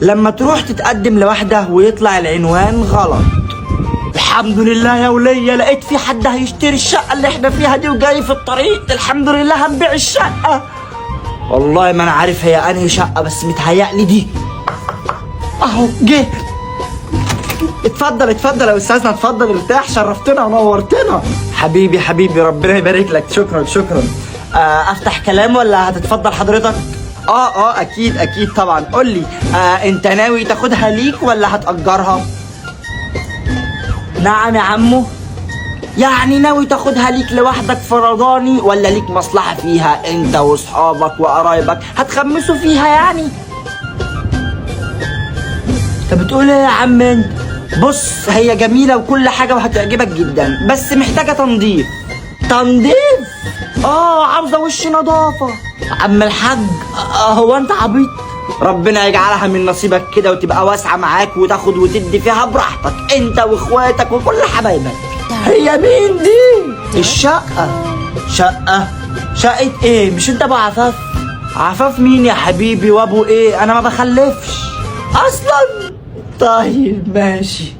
لما تروح تتقدم لواحدة ويطلع العنوان غلط. الحمد لله يا ولية، لقيت في حد هيشتري الشقة اللي احنا فيها دي وجاي في الطريق. الحمد لله هنبيع الشقة. والله ما انا عارف هي انهي شقة، بس متهيألي دي اهو. جه. اتفضل اتفضل يا استاذنا، اتفضل ارتاح، شرفتنا ونورتنا. حبيبي حبيبي، ربنا يبارك لك. شكرا شكرا. افتح كلام ولا هتتفضل حضرتك؟ اكيد اكيد طبعا. قول لي، انت ناوي تاخدها ليك ولا هتأجرها؟ نعم يا عمو. يعني ناوي تاخدها ليك لوحدك فرداني ولا ليك مصلحة فيها انت واصحابك وقرايبك هتخمسوا فيها يعني؟ انت بتقول ايه يا عم انت؟ بص، هي جميلة وكل حاجة وهتعجبك جدا، بس محتاجة تنظيف. تنظيف؟ عاوزة وش نظافة. عم الحاج، هو انت عبيط؟ ربنا يجعلها من نصيبك كده وتبقى واسعة معاك وتاخد وتدي فيها براحتك انت واخواتك وكل حبايبك. هي مين دي؟ الشقة. شقة ايه؟ مش انت ابو عفاف؟ عفاف مين يا حبيبي وابو ايه؟ انا ما بخلفش اصلا. طيب ماشي.